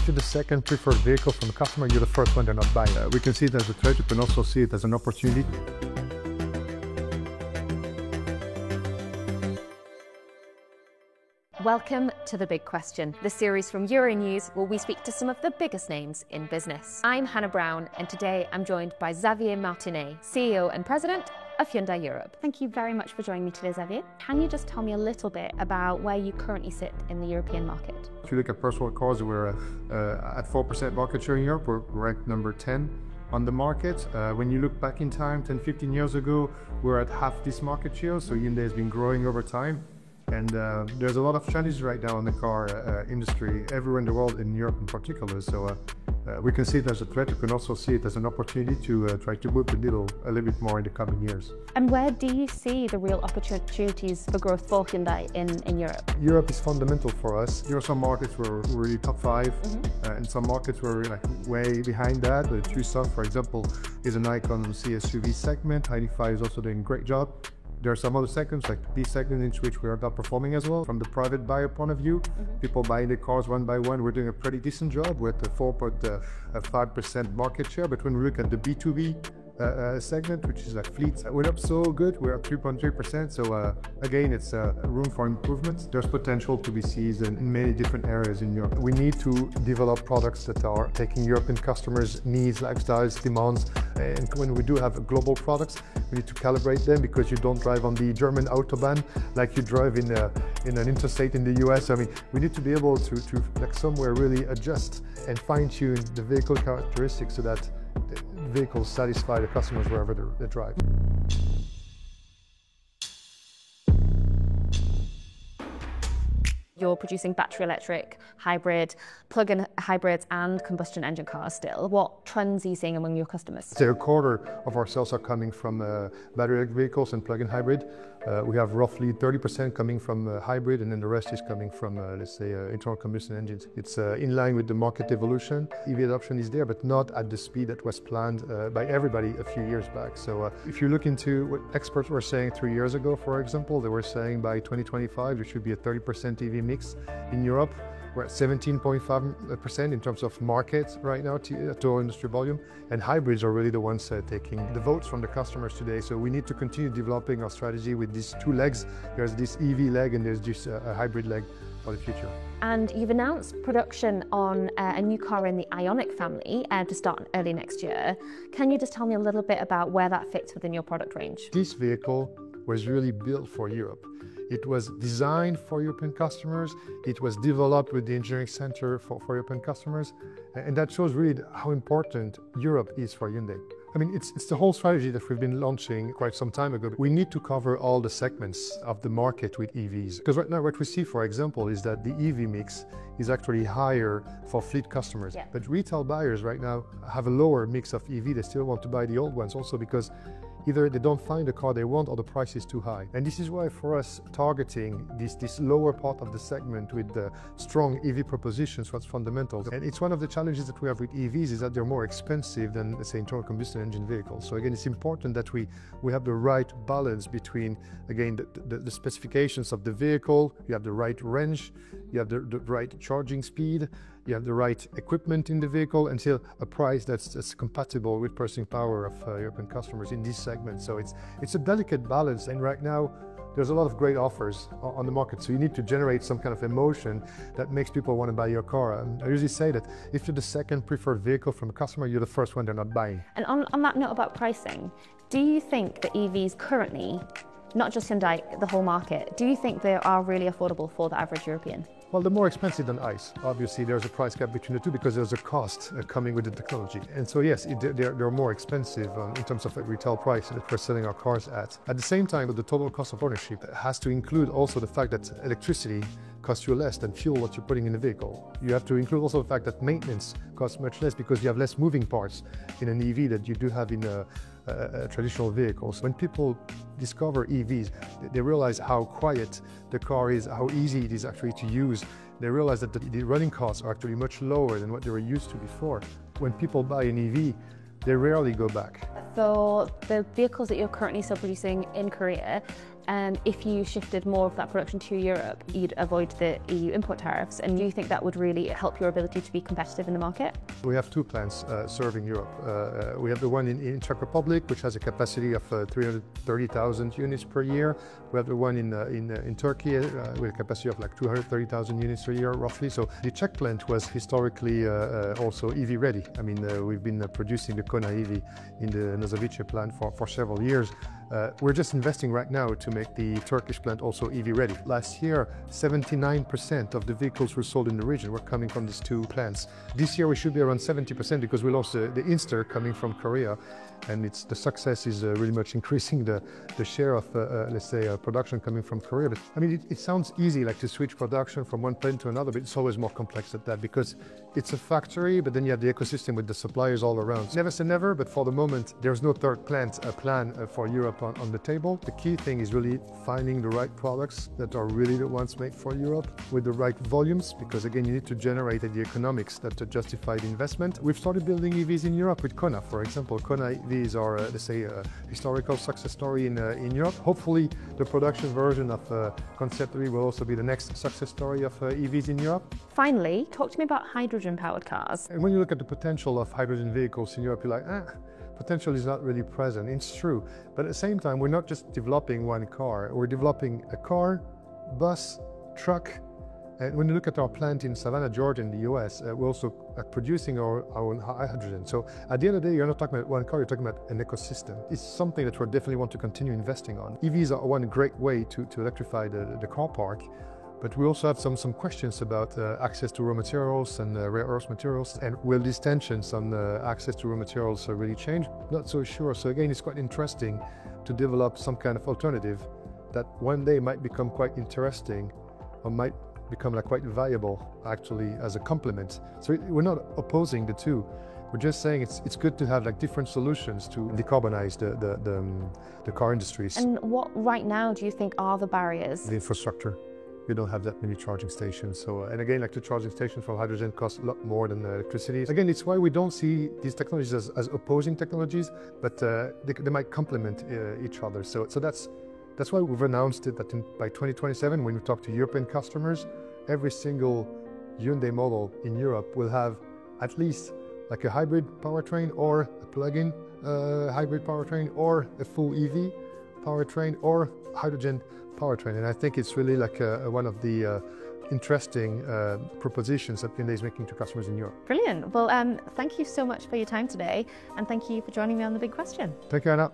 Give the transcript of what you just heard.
If you're the second preferred vehicle from a customer, you're the first one they're not buying. We can see it as a threat, we can also see it as an opportunity. Welcome to The Big Question, the series from Euronews where we speak to some of the biggest names in business. I'm Hannah Brown, and today I'm joined by Xavier Martinet, CEO and President of Hyundai Europe. Thank you very much for joining me today, Xavier. Can you just tell me a little bit about where you currently sit in the European market? If you look at personal cars, we're at 4% market share in Europe. We're ranked number 10 on the market. When you look back in time, 10, 15 years ago, we're at half this market share. So Hyundai has been growing over time. And there's a lot of challenges right now in the car industry, everywhere in the world, in Europe in particular. So we can see it as a threat. We can also see it as an opportunity to try to move the needle a little bit more in the coming years. And where do you see the real opportunities for growth for Hyundai in Europe? Europe is fundamental for us. There are some markets where we're really top 5, and some markets where we're like way behind that. The Tucson, for example, is an icon in the CSUV segment. ID.5 is also doing a great job. There are some other segments, like the B segment, in which we are not performing as well. From the private buyer point of view, people buying the cars one by one, we're doing a pretty decent job with a 4.5% market share. But when we look at the B2B segment, which is like fleets, we're up so good, we're at 3.3%. So again, it's room for improvement. There's potential to be seized in many different areas in Europe. We need to develop products that are taking European customers' needs, lifestyles, demands. And when we do have global products, we need to calibrate them, because you don't drive on the German Autobahn like you drive in an interstate in the US. I mean, we need to be able to like somewhere really adjust and fine-tune the vehicle characteristics so that the vehicles satisfy the customers wherever they drive. You're producing battery electric, hybrid, plug-in hybrids and combustion engine cars still. What trends are you seeing among your customers? So a quarter of our sales are coming from battery electric vehicles and plug-in hybrid. We have roughly 30% coming from hybrid, and then the rest is coming from, let's say, internal combustion engines. It's in line with the market evolution. EV adoption is there, but not at the speed that was planned by everybody a few years back. So if you look into what experts were saying 3 years ago, for example, they were saying by 2025 there should be a 30% EV mix in Europe. We're at 17.5% in terms of market right now, total industry volume, and hybrids are really the ones taking the votes from the customers today. So we need to continue developing our strategy with these two legs. There's this EV leg and there's this hybrid leg for the future. And you've announced production on a new car in the Ioniq family to start early next year. Can you just tell me a little bit about where that fits within your product range? This vehicle was really built for Europe. It was designed for European customers. It was developed with the engineering center for European customers. And that shows really how important Europe is for Hyundai. I mean, it's the whole strategy that we've been launching quite some time ago. We need to cover all the segments of the market with EVs. Because right now what we see, for example, is that the EV mix is actually higher for fleet customers. Yeah. But retail buyers right now have a lower mix of EV. They still want to buy the old ones also because either they don't find the car they want or the price is too high. And this is why for us targeting this lower part of the segment with the strong EV propositions was fundamental. And it's one of the challenges that we have with EVs is that they're more expensive than, let's say, internal combustion engine vehicles. So again, it's important that we have the right balance between, again, the specifications of the vehicle, you have the right range, you have the right charging speed, you have the right equipment in the vehicle, until a price that's compatible with purchasing power of European customers in this segment. So it's a delicate balance, and right now there's a lot of great offers on the market. So you need to generate some kind of emotion that makes people want to buy your car. I usually say that if you're the second preferred vehicle from a customer, you're the first one they're not buying. And on that note about pricing, do you think that EVs currently, not just Hyundai, the whole market, do you think they are really affordable for the average European? Well, they're more expensive than ICE. Obviously, there's a price gap between the two because there's a cost coming with the technology. And so, yes, they're more expensive in terms of retail price that we're selling our cars at. At the same time, the total cost of ownership has to include also the fact that electricity costs you less than fuel what you're putting in the vehicle. You have to include also the fact that maintenance costs much less because you have less moving parts in an EV that you do have in traditional vehicles. When people discover EVs, they realize how quiet the car is, how easy it is actually to use. They realize that the running costs are actually much lower than what they were used to before. When people buy an EV, they rarely go back. For the vehicles that you're currently still producing in Korea, if you shifted more of that production to Europe, you'd avoid the EU import tariffs. And do you think that would really help your ability to be competitive in the market? We have two plants serving Europe. We have the one in Czech Republic, which has a capacity of 330,000 units per year. We have the one in Turkey with a capacity of like 230,000 units a year, roughly. So the Czech plant was historically also EV ready. I mean, we've been producing the Kona EV in the Nozovice plant for several years. We're just investing right now to make the Turkish plant also EV ready. Last year, 79% of the vehicles were sold in the region were coming from these two plants. This year we should be around 70% because we lost the Inster coming from Korea, and the success is really much increasing the share of, let's say, production coming from Korea. But I mean, it sounds easy, like to switch production from one plant to another, but it's always more complex than that because it's a factory, but then you have the ecosystem with the suppliers all around. Never say never, but for the moment, there's no third plan for Europe on the table. The key thing is really finding the right products that are really the ones made for Europe with the right volumes, because again, you need to generate the economics that justify the investment. We've started building EVs in Europe with Kona, for example. Kona EVs are, let's say, a historical success story in Europe. Hopefully, the production version of Concept 3 will also be the next success story of EVs in Europe. Finally, talk to me about hydrogen-powered cars. And when you look at the potential of hydrogen vehicles in Europe, you're like, potential is not really present. It's true. But at the same time, we're not just developing one car. We're developing a car, bus, truck. And when you look at our plant in Savannah, Georgia, in the US, we're also producing our own hydrogen. So at the end of the day, you're not talking about one car, you're talking about an ecosystem. It's something that we definitely want to continue investing on. EVs are one great way to electrify the car park. But we also have some questions about access to raw materials and rare earth materials. And will these tensions on access to raw materials really change? Not so sure. So again, it's quite interesting to develop some kind of alternative that one day might become quite interesting or might become like quite viable actually as a complement. So we're not opposing the two. We're just saying it's good to have like different solutions to decarbonize the car industries. And what right now do you think are the barriers? The infrastructure. You don't have that many charging stations. So, and again, like the charging stations for hydrogen cost a lot more than electricity. Again, it's why we don't see these technologies as opposing technologies, but they might complement each other. So that's why we've announced it that by 2027, when we talk to European customers, every single Hyundai model in Europe will have at least like a hybrid powertrain or a plug-in hybrid powertrain or a full EV powertrain or hydrogen powertrain. And I think it's really like one of the interesting propositions that Hyundai is making to customers in Europe. Brilliant. Well, thank you so much for your time today, and thank you for joining me on The Big Question. Thank you, Anna.